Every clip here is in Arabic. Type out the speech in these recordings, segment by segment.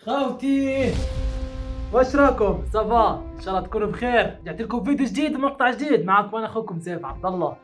خوتي، واش راكم؟ صافا ان شاء الله تكونوا بخير. رجعت لكم فيديو جديد ومقطع جديد معكم انا اخوكم سيف عبد الله.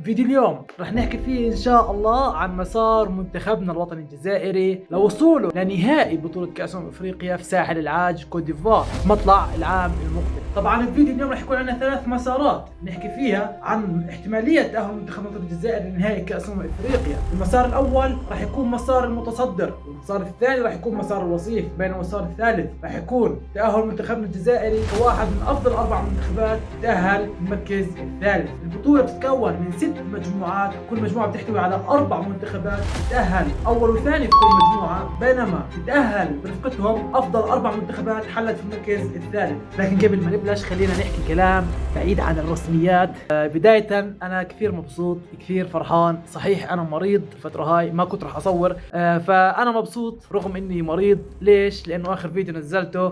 فيديو اليوم راح نحكي فيه ان شاء الله عن مسار منتخبنا الوطني الجزائري لوصوله لنهائي بطولة كأس افريقيا في ساحل العاج كوت ديفوار مطلع العام المقبل. طبعا الفيديو اليوم راح يكون عندنا 3 مسارات نحكي فيها عن احتمالية تأهل منتخب الوطني الجزائري لنهائي كأس افريقيا. المسار الاول راح يكون مسار المتصدر، والمسار الثاني راح يكون مسار الوصيف، بين المسار الثالث راح يكون تأهل منتخبنا الجزائري كواحد من افضل 4 منتخبات تأهل في المركز الثالث. البطولة بتتكون من 6 مجموعات، كل مجموعة بتحتوي على 4 منتخبات تتأهل أول وثاني في كل مجموعة، بينما تتأهل برفقتهم أفضل 4 منتخبات حلت في المركز الثالث. لكن قبل ما نبلش خلينا نحكي كلام بعيد عن الرسميات. بداية أنا كثير مبسوط، كثير فرحان. صحيح أنا مريض الفترة هاي، ما كنت راح أصور، فأنا مبسوط رغم إني مريض. ليش؟ لأنه آخر فيديو نزلته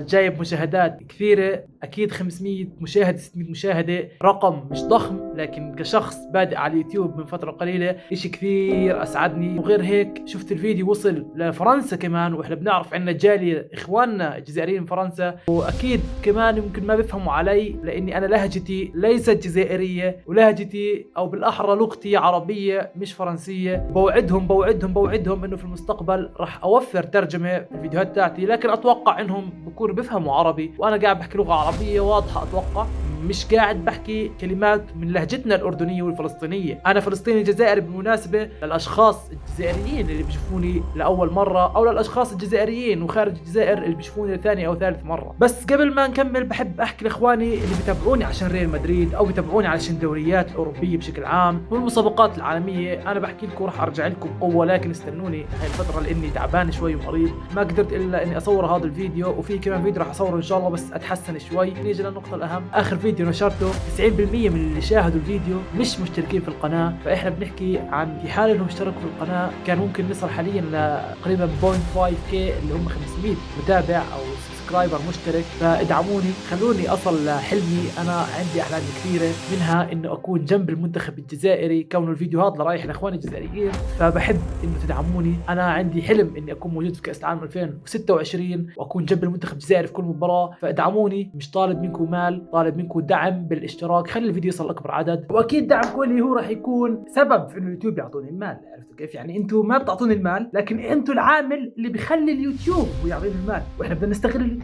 جايب مشاهدات كثيرة، أكيد 500 مشاهد 600 مشاهدة، رقم مش ضخم، لكن كشخص بادئ على اليوتيوب من فترة قليلة إشي كثير أسعدني. وغير هيك شفت الفيديو وصل لفرنسا كمان، وإحنا بنعرف عنا جالية إخواننا الجزائريين فرنسا، وأكيد كمان يمكن ما بيفهموا علي لأني أنا لهجتي ليست جزائرية، ولهجتي أو بالأحرى لغتي عربية مش فرنسية. بوعدهم إنه في المستقبل راح أوفر ترجمة في الفيديوهات تاعتي، لكن أتوقع إنهم بكونوا بيفهموا عربي، وأنا قاعد بحكي لغة عربية واضحة. أتوقع مش قاعد بحكي كلمات من لهجتنا الأردنية والفلسطينية. أنا فلسطيني جزائري بالمناسبة، للأشخاص الجزائريين اللي بيشوفوني لأول مرة، أو للأشخاص الجزائريين وخارج الجزائر اللي بيشوفوني لثاني أو ثالث مرة. بس قبل ما نكمل بحب أحكي لإخواني اللي بيتابعوني عشان ريال مدريد أو بيتابعوني علشان الدوريات الأوروبية بشكل عام والمسابقات العالمية، أنا بحكي لكم راح أرجع لكم بقوة، لكن استنوني هاي الفترة لأني تعبان شوي ومريض، ما قدرت إلا إني أصور هذا الفيديو، وفي كمان فيديو راح أصوره إن شاء الله بس أتحسن شوي. نيجي للنقطة الأهم. آخر فيديو نشرته 90% من اللي شاهدوا الفيديو مش مشتركين في القناة، فإحنا بنحكي عن في حال إنهم اشتركوا في القناة كان ممكن نصل حاليا لتقريبا 0.5K اللي هم 500 متابع أو سبسكرايبر مشترك. فادعموني، خلوني أصل لحلمي. أنا عندي أحلام كثيرة، منها إنه أكون جنب المنتخب الجزائري، كونه الفيديو هذا رايح لإخواني الجزائريين، فبحب إنه تدعموني. أنا عندي حلم إني أكون موجود في كأس العالم 2026 وأكون جنب المنتخب الجزائري في كل مباراة، فادعموني. مش طالب منكم مال، طالب منكم دعم بالاشتراك، خلي الفيديو يصل أكبر عدد، وأكيد دعمكم اللي هو راح يكون سبب في إنه اليوتيوب يعطوني المال. عرفتوا كيف؟ يعني أنتم ما بتعطوني المال، لكن أنتم العامل اللي بيخلي اليوتيوب هو يعطيني المال، وإحنا بدنا نستغل اليوتيوب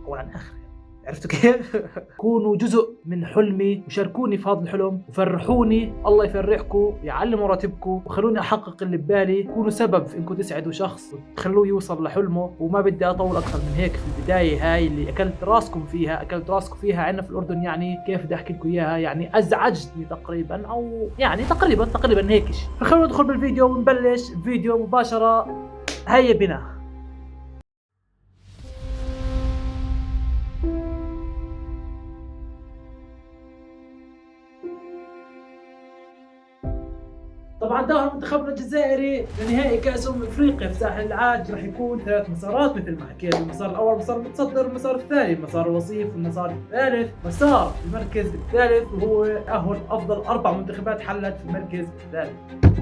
أولا آخر. عرفتوا كيف؟ كونوا جزء من حلمي وشاركوني في هذا الحلم وفرحوني. الله يفرحكم، يعلموا راتبكم، وخلوني احقق اللي ببالي. كونوا سبب في انكم تسعدوا شخص وتخلوه يوصل لحلمه. وما بدي اطول اكثر من هيك في البدايه هاي اللي اكلت راسكم فيها عندنا في الاردن. يعني كيف بدي احكي لكم اياها؟ يعني ازعجتني تقريبا، او يعني تقريبا هيك شيء. فخلونا ندخل بالفيديو ونبلش الفيديو مباشره. هيا بنا. طبعا تأهل منتخبنا الجزائري لنهائي كأس افريقيا في ساحل العاج راح يكون 3 مسارات مثل ما حكيت. المسار الاول مسار المتصدر، المسار الثاني مسار الوصيف، والمسار الثالث مسار المركز الثالث، وهو تأهل افضل 4 منتخبات حلت في المركز الثالث.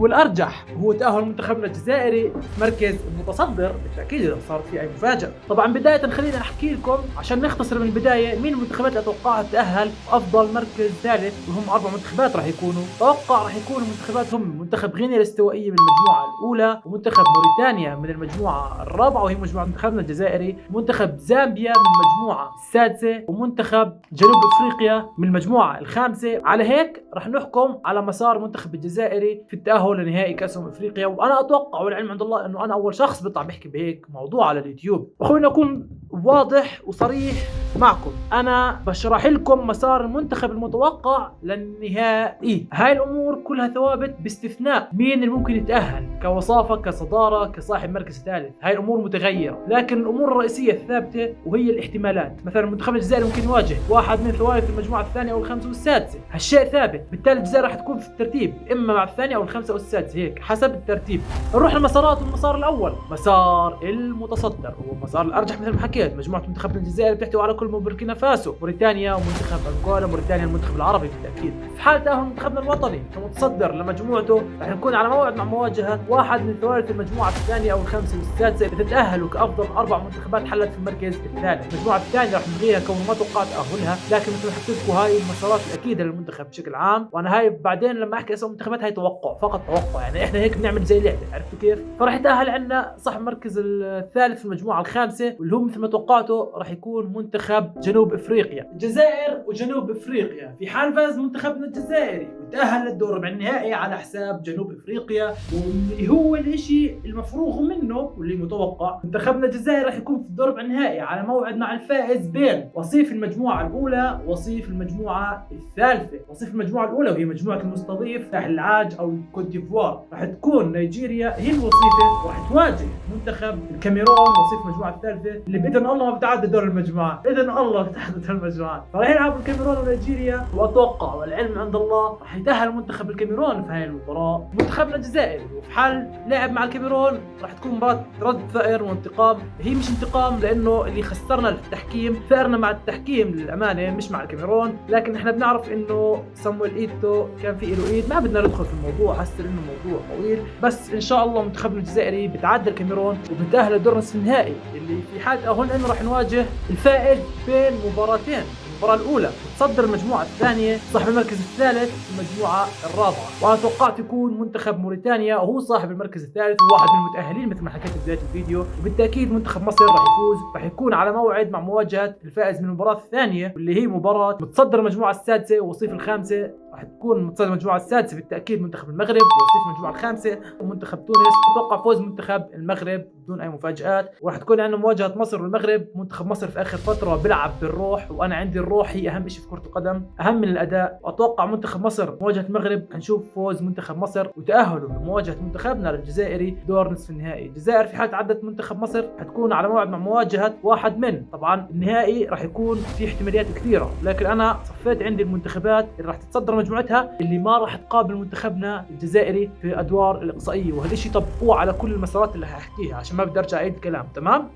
والارجح هو تأهل منتخبنا الجزائري في مركز المتصدر بالتأكيد اذا صارت في اي مفاجأة. طبعا بداية خلينا احكي لكم عشان نختصر من البداية مين المنتخبات اللي اتوقعها تتأهل افضل مركز ثالث، وهم 4 منتخبات راح يكونوا. اتوقع راح يكونوا منتخبات هم منتخب غينيا الاستوائية من المجموعة الأولى، ومنتخب موريتانيا من المجموعة الرابعة وهي مجموعة منتخبنا الجزائري، ومنتخب زامبيا من المجموعة السادسة، ومنتخب جنوب أفريقيا من المجموعة الخامسة. على هيك رح نحكم على مسار منتخب الجزائري في التأهل لنهائي كأس أفريقيا. وأنا أتوقع والعلم عند الله إنه أنا أول شخص بيطلع بيحكي بهيك موضوع على اليوتيوب. وخلينا أكون واضح وصريح معكم، أنا بشرح لكم مسار المنتخب المتوقع للنهائي. هاي الأمور كلها ثوابت باستثناء مين اللي ممكن يتأهل كوصافة، كصدارة، كصاحب مركز ثالث. هاي الأمور متغيرة، لكن الأمور الرئيسية الثابتة وهي الاحتمالات. مثلا المنتخب الجزائري ممكن يواجه واحد من ثوابت المجموعة الثانية أو الخامسة والسادسة، هالشيء ثابت. بالتالي الجزائر راح تكون في الترتيب إما مع الثانية أو الخامسة أو السادسة، هيك حسب الترتيب. نروح للمسارات. والمسار الأول مسار المتصدر، هو المسار الأرجح مثل ما حكيت. جيد. مجموعة منتخبنا الجزائري بتحتوي على كل من بوركينا فاسو، موريتانيا ومنتخب أنغولا، موريتانيا المنتخب العربي بالتأكيد. في حال تأهل منتخبنا الوطني كمتصدر لمجموعته رح نكون على موعد مع مواجهة واحد من ثوالث المجموعة الثانية أو الخامسة والسادسة لتتأهلوا كأفضل 4 منتخبات حلت في المركز الثالث. المجموعة الثانية رح نلغيها كون ما توقعت تأهلها، لكن مثل ما حكيت لكم هاي المسارات الأكيدة للمنتخب بشكل عام، وأنا هاي بعدين لما أحكي اسم المنتخبات هاي توقع فقط توقع، يعني إحنا هيك بنعمل زي لعبة، عرفتوا كيف؟ فراح يتأهل عندنا صاحب المركز الثالث في المجموعة الخامسة واللي هو مثل ما توقعته راح يكون منتخب جنوب افريقيا. الجزائر وجنوب افريقيا، في حال فاز منتخبنا الجزائري وتأهل للدور ربع النهائي على حساب جنوب افريقيا، واللي هو الاشي المفروغ منه واللي متوقع، منتخبنا الجزائري راح يكون في الدور ربع النهائي على موعد مع الفائز بين وصيف المجموعة الأولى ووصيف المجموعة الثالثة. وصيف المجموعة الأولى وهي مجموعة المستضيف ساحل العاج أو كوت ديفوار، راح تكون نيجيريا هي الوصيفة وراح تواجه منتخب الكاميرون وصيف المجموعة الثالثة اللي بإذن الله ما بتعدى دور المجموعات، بإذن الله بتعدى دور المجموعات. فراح يلعبوا الكاميرون ونيجيريا، وأتوقع والعلم عند الله راح يتأهل منتخب الكاميرون في هاي المباراة. منتخبنا الجزائري وفي حال لعب مع الكاميرون راح تكون مباراة رد ثأر وانتقام. هي مش انتقام لأنه اللي خسرنا التحكيم، ثأرنا مع التحكيم للأمانة مش مع الكاميرون، لكن احنا بنعرف إنه صامويل إيتو كان في له إيد، ما بدنا ندخل في الموضوع، حاسس إنه موضوع طويل، بس إن شاء الله منتخبنا الجزائري بتعدى الكاميرون وبنتأهل لدور نصف النهائي اللي في حال تأهلنا إنه راح نواجه الفائز بين مباراتين. المباراة الأولى تصدر المجموعة الثانية صاحب المركز الثالث في المجموعة الرابعة، وأنا توقعت يكون منتخب موريتانيا وهو صاحب المركز الثالث وواحد من المتأهلين مثل ما حكيت في بداية الفيديو، وبالتأكيد منتخب مصر راح يفوز، راح يكون على موعد مع مواجهة الفائز من المباراة الثانية واللي هي مباراة متصدر المجموعة السادسة ووصيف الخامسة. راح تكون متصدر المجموعة السادسة بالتأكيد منتخب المغرب، ووصيف المجموعة الخامسة ومنتخب تونس. أتوقع فوز منتخب المغرب بدون أي مفاجآت، وراح تكون عندنا مواجهة مصر والمغرب. منتخب مصر في آخر فترة بيلعب بالروح، وأنا عندي الروح هي أهم شيء في كرة القدم، أهم من الأداء. وأتوقع منتخب مصر مواجهة المغرب هنشوف فوز منتخب مصر وتأهله لمواجهة منتخبنا الجزائري دور نصف النهائي. الجزائر في حال تعدت منتخب مصر حتكون على موعد مع مواجهة واحد من، طبعا النهائي راح يكون في احتماليات كثيرة، لكن أنا صفيت عندي المنتخبات اللي راح تتصدر مجموعتها اللي ما راح تقابل منتخبنا الجزائري في أدوار الإقصائية، وهذا الشيء طبقوه على كل المسارات اللي هحكيها عشان ما بدي أرجع أعيد الكلام. تمام.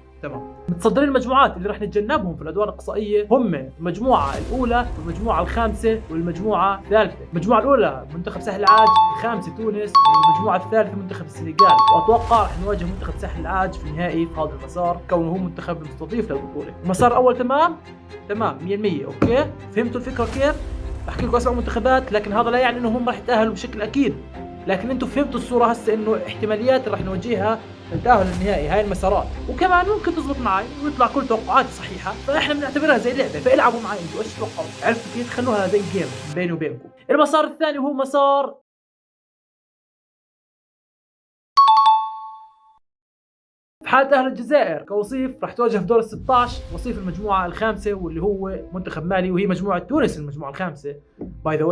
متصدرين المجموعات اللي راح نتجنبهم في الادوار الاقصائيه هم المجموعه الاولى والمجموعه الخامسه والمجموعه الثالثه. المجموعه الاولى منتخب ساحل العاج، الخامسه تونس، والمجموعه الثالثه منتخب السنغال. واتوقع راح نواجه منتخب ساحل العاج في النهائي في هذا المسار كونه هو منتخب المستضيف للبطوله. المسار الاول تمام 100%. اوكي، فهمتوا الفكره كيف؟ بحكي لكم اسماء منتخبات، لكن هذا لا يعني انهم راح يتاهلوا بشكل اكيد، لكن انتم فهمتوا الصوره هسه انه احتماليات راح نواجهها التأهل النهائي هاي المسارات، وكمان ممكن تزبط معي ويطلع كل توقعاتي صحيحه، فاحنا بنعتبرها زي لعبه، فالعبوا معي انتوا ايش تتوقعوا؟ عرفتوا كيف؟ خلوها زي جيم بيني وبينكم. المسار الثاني هو مسار في حال تأهل الجزائر كوصيف راح تواجه في دور ال 16 وصيف المجموعة الخامسة واللي هو منتخب مالي، وهي مجموعة تونس المجموعة الخامسة. باي ذا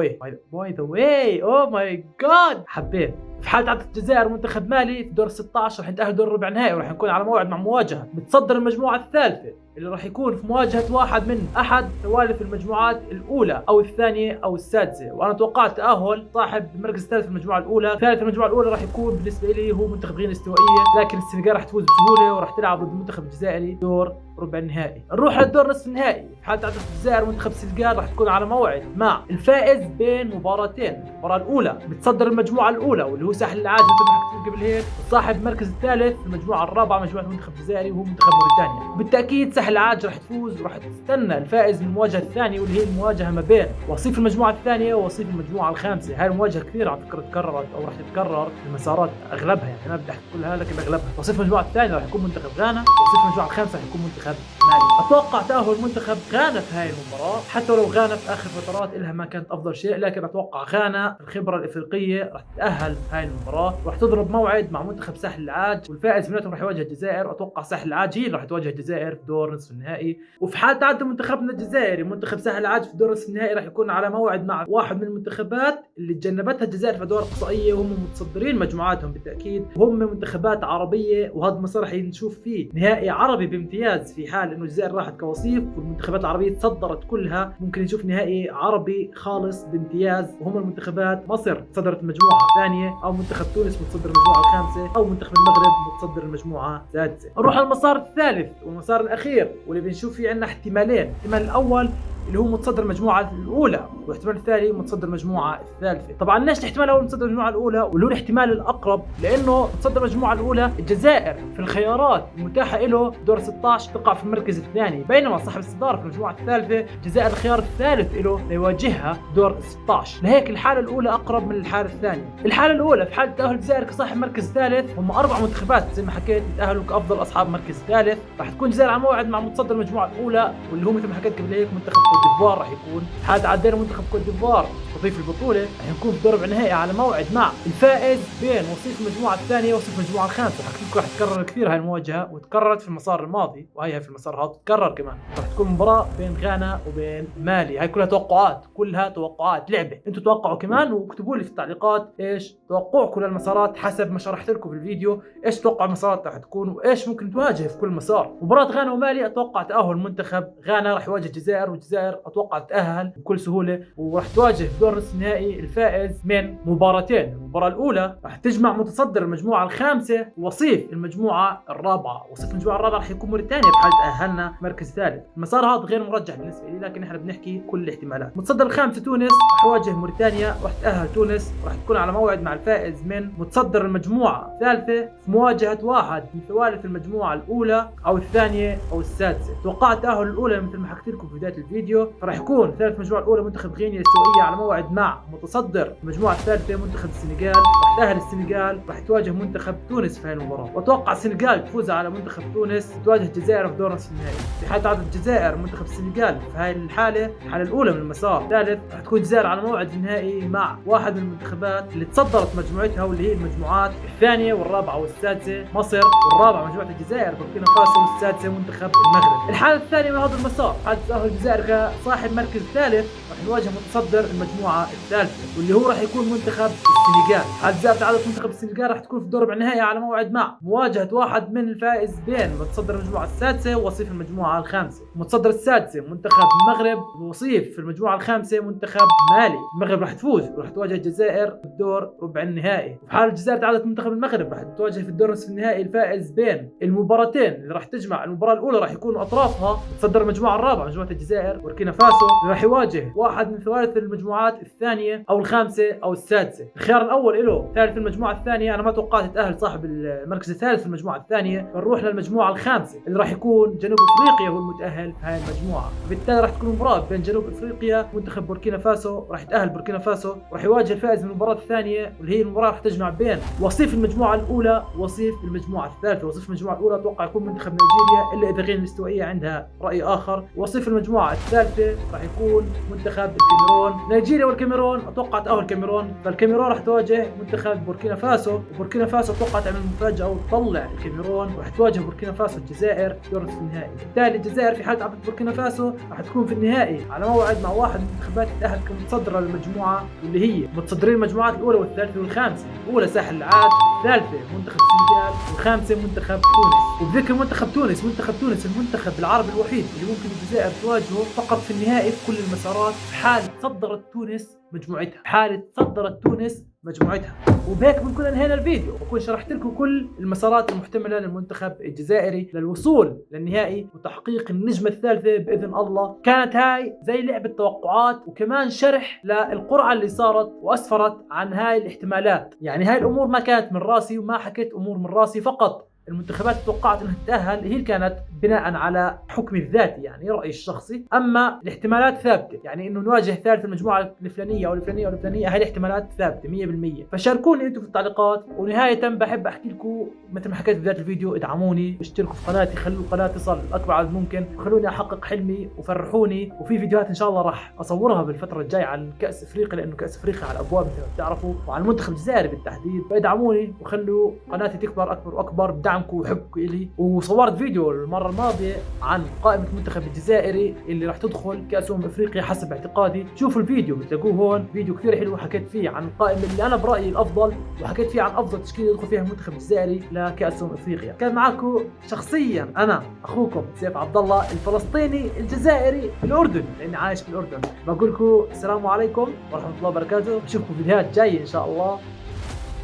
واي اوه ماي جاد حبيت. في حال تعدت الجزائر منتخب مالي في دور ال 16 راح نتأهل دور ربع النهائي، وراح نكون على موعد مع مواجهة متصدر المجموعة الثالثة اللي راح يكون في مواجهة واحد من أحد ثوالث المجموعات الأولى أو الثانية أو السادسة. وأنا توقعت تأهل صاحب المركز الثالث في المجموعة الأولى. ثالث المجموعة الأولى راح يكون بالنسبة لي هو منتخب غينيا الاستوائية، لكن السنغال راح تفوز بسهولة وراح تلعب ضد المنتخب الجزائري دور ربع النهائي. نروح للدور نصف النهائي. في حال تعدت الجزائر منتخب السنغال راح تكون على موعد مع الفائز بين مباراتين. المباراة الأولى بتصدر المجموعة الأولى واللي هو ساحل العاج مثل ما حكيت قبل هيك، صاحب المركز الثالث في المجموعة الرابعة مجموعة المنتخب الجزائري وهو منتخب موريتانيا. بالتأكيد ساحل العاج راح تفوز وراح تستنى الفائز من المواجهة الثانية واللي هي المواجهة ما بين وصيف المجموعة الثانية ووصيف المجموعة الخامسة. هاي المواجهة كثير على فكرة تكررت أو راح تتكرر في المسارات أغلبها، يعني ما بدي أحكي كلها لكن أغلبها. وصيف المجموعة الثانية راح يكون منتخب غانا، وصيف المجموعة الخامسة راح يكون منتخب مالي. أتوقع تأهل منتخب غانا في هاي المباراة، حتى لو غانا في آخر فترات إلها ما كانت أفضل شيء، لكن أتوقع غانا الخبرة الإفريقية راح تتأهل في هاي المباراة، راح تضرب موعد مع منتخب ساحل العاج، والفائز بيناتهم راح يواجه الجزائر. وأتوقع ساحل العاج هي اللي راح تواجه الجزائر في دور نصف النهائي. وفي حال تعدى منتخبنا الجزائري منتخب ساحل العاج في دور نصف النهائي راح يكون على موعد مع واحد من المنتخبات اللي تجنبتها الجزائر في ادوار اقصائيه، وهم متصدرين مجموعاتهم بالتاكيد، وهم منتخبات عربيه. وهذا المسار راح نشوف فيه نهائي عربي بامتياز في حال انه الجزائر راحت كوصيف والمنتخبات العربيه تصدرت كلها. ممكن نشوف نهائي عربي خالص بامتياز، وهم المنتخبات مصر تصدرت المجموعه الثانيه او منتخب تونس متصدر المجموعه الخامسه، او منتخب المغرب متصدر المجموعه السادسه. نروح على المسار الثالث والمسار الاخير، واللي بنشوف فيه عندنا احتمالين. الاحتمال الاول اللي هو متصدر المجموعه الاولى، والاحتمال الثاني متصدر المجموعه الثالثه. طبعا ليش الاحتمال الاول متصدر المجموعه الاولى واللي هو الاحتمال الاقرب؟ لانه متصدر المجموعه الاولى الجزائر في الخيارات المتاحه له دور 16 تقع في المركز الثاني، بينما صاحب الصداره في المجموعه الثالثه الجزائر الخيار الثالث له ليواجهها دور 16. لهيك الحاله الاولى اقرب من الحاله الثانيه. الحاله الاولى في حاله تاهل الجزائر كصاحب مركز ثالث، هم 4 منتخبات زي ما حكيت يتاهلوا كافضل اصحاب مركز ثالث. راح تكون الجزائر على موعد مع متصدر المجموعه الاولى واللي هو مثل ما حكيت قبل هيك منتخب كوت ديفوار. راح يكون حال عدينا منتخب كوت ديفوار تضيف البطوله، راح نكون في دور ربع النهائي على موعد مع الفائز بين وصيف المجموعه الثانيه ووصيف المجموعه الخامسه. حكيت لكم راح تتكرر كثير هاي المواجهه، وتكررت في المسار الماضي وهي في المسار هذا تتكرر كمان. راح تكون مباراه بين غانا وبين مالي. هاي كلها توقعات، كلها توقعات لعبه. انتم توقعوا كمان واكتبوا لي في التعليقات ايش توقعكم للمسارات حسب ما شرحت لكم في الفيديو. ايش توقع المسارات راح تكون وايش ممكن تواجه في كل مسار. مباراه غانا ومالي اتوقع تاهل منتخب غانا، راح يواجه الجزائر، والجزائر اتوقع تتاهل بكل سهوله، وراح تواجه في دور نصف النهائي الفائز من مباراتين. المباراه الاولى راح تجمع متصدر المجموعه الخامسه ووصيف المجموعه الرابعه. وصيف المجموعه الرابعه راح يكون موريتانيا في حال تاهلنا مركز ثالث. المسار هذا غير مرجح بالنسبه لي، لكن احنا بنحكي كل الاحتمالات. متصدر الخامسه تونس راح يواجه موريتانيا، راح تاهل تونس، راح تكون على موعد مع الفائز من متصدر المجموعه الثالثه في مواجهه واحد من ثوالث المجموعه الاولى او الثانيه او السادسه. توقعت تاهل الاولى مثل ما حكيت لكم في بدايه الفيديو، فراح يكون ثالث المجموعه الاولى منتخب غينيا الاستوائيه على موعد مع متصدر المجموعه الثالثه منتخب السنغال. راح تاهل السنغال، راح تواجه منتخب تونس في هذه المباراه، واتوقع السنغال تفوز على منتخب تونس، تواجه الجزائر في دور نصف النهائي. في حال تعادل الجزائر منتخب السنغال في هذه الحاله، الحاله الاولى من المسار الثالث، راح تكون الجزائر على موعد النهائي مع واحد من المنتخبات اللي تصدرت مجموعتها واللي هي المجموعات الثانيه والرابعه والسادسه مصر، والرابعه مجموعه الجزائر بوركينا فاسو، والسادسه منتخب المغرب. الحاله الثانيه من هذا المسار حال تاهل الجزائر كصاحب مركز ثالث، راح نواجه متصدر المجموعه الثالثه واللي هو راح يكون منتخب السنغال. حال الجزائر تعادلت منتخب السنغال راح تكون في دور ربع النهائي على موعد مع مواجهه واحد من الفائز بين متصدر المجموعه السادسه ووصيف المجموعه الخامسه. متصدر السادسه منتخب المغرب، ووصيف في المجموعه الخامسه منتخب مالي. المغرب راح تفوز وراح تواجه الجزائر في الدور ربع النهائي. في حال الجزائر تعادلت منتخب المغرب راح تواجه في الدور نصف النهائي الفائز بين المباراتين اللي راح تجمع. المباراه الاولى راح يكون اطرافها متصدر المجموعه الرابعه مجموعه الجزائر بوركينا فاسو، راح يواجه واحد من ثوالث المجموعات الثانيه او الخامسه او السادسه. الخيار الاول له ثالث المجموعه الثانيه، انا ما توقعت يتاهل صاحب المركز الثالث في المجموعه الثانيه، فنروح للمجموعه الخامسه اللي راح يكون جنوب افريقيا هو المتاهل في هاي المجموعه. وبالتالي راح تكون مباراه بين جنوب افريقيا منتخب بوركينا فاسو، راح يتاهل بوركينا فاسو، راح يواجه الفائز من المباراه الثانيه واللي هي المباراه راح تجمع بين وصيف المجموعه الاولى ووصيف المجموعه الثالثه. وصيف المجموعه الاولى اتوقع يكون منتخب نيجيريا، الا اذا غينيا الاستوائيه عندها راي اخر. وصيف المجموعه الثالثه راح يكون منتخب الكاميرون. نيجيريا والكاميرون اتوقع تاهل الكاميرون، فالكاميرون راح تواجه منتخب بوركينا فاسو، وبوركينا فاسو اتوقع تعمل مفاجاه وتطلع الكاميرون، راح تواجه بوركينا فاسو الجزائر في دور النهائي. بالتالي الجزائر في حال تعادلت بوركينا فاسو راح تكون في النهائي على موعد مع واحد من المنتخبات تتاهل كمتصدره للمجموعه واللي هي متصدرين المجموعات الاولى والثالثه والخامسه. الاولى ساحل العاج، الثالثه منتخب السنغال، والخامسه منتخب تونس. وبذكر منتخب تونس، منتخب تونس المنتخب العربي الوحيد اللي ممكن الجزائر تواجهه فقط في النهائي في كل المسارات في حال تصدرت تونس مجموعتها، في حالة تصدرت تونس مجموعتها. وبهيك بنكون انهينا الفيديو، وبكون شرحت لكم كل المسارات المحتمله للمنتخب الجزائري للوصول للنهائي وتحقيق النجمه الثالثه باذن الله. كانت هاي زي لعبه توقعات وكمان شرح للقرعه اللي صارت واسفرت عن هاي الاحتمالات. يعني هاي الامور ما كانت من راسي وما حكيت امور من راسي، فقط المنتخبات توقعت انها تتاهل هي اللي كانت بناء على حكمي الذاتي، يعني رايي الشخصي. اما الاحتمالات ثابته، يعني انه نواجه ثالث المجموعه الفلانيه او الفلانيه او الفلانيه، هاي الاحتمالات ثابته 100%. فشاركوني انتم في التعليقات. ونهايه بحب احكي لكم مثل ما حكيت في بدايه الفيديو، ادعموني، اشتركوا في قناتي، خلوا القناه تصل لاكبر عدد ممكن، وخلوني احقق حلمي وفرحوني. وفي فيديوهات ان شاء الله راح اصورها بالفتره الجايه عن كاس افريقيا، لانه كاس افريقيا على الابواب مثل ما بتعرفوا، وعن المنتخب الجزائري بالتحديد. فادعموني وخلوا قناتي تكبر اكبر واكبر بدعمكم وحبكم الي. وصورت فيديو المره الماضيه عن قائمه المنتخب الجزائري اللي راح تدخل كاس افريقيا حسب اعتقادي. شوفوا الفيديو بتلاقوه هون، فيديو كثير حلو حكيت فيه عن القائمه اللي انا برايي الافضل، وحكيت فيه عن افضل تشكيله يدخل فيها المنتخب الجزائري لكاس افريقيا. كان معكم شخصيا انا اخوكم سيف عبد الله، الفلسطيني الجزائري الاردني، لاني عايش في الاردن. بقول لكم السلام عليكم ورحمه الله وبركاته، بشوفكم فيديوهات جايه ان شاء الله.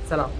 سلام.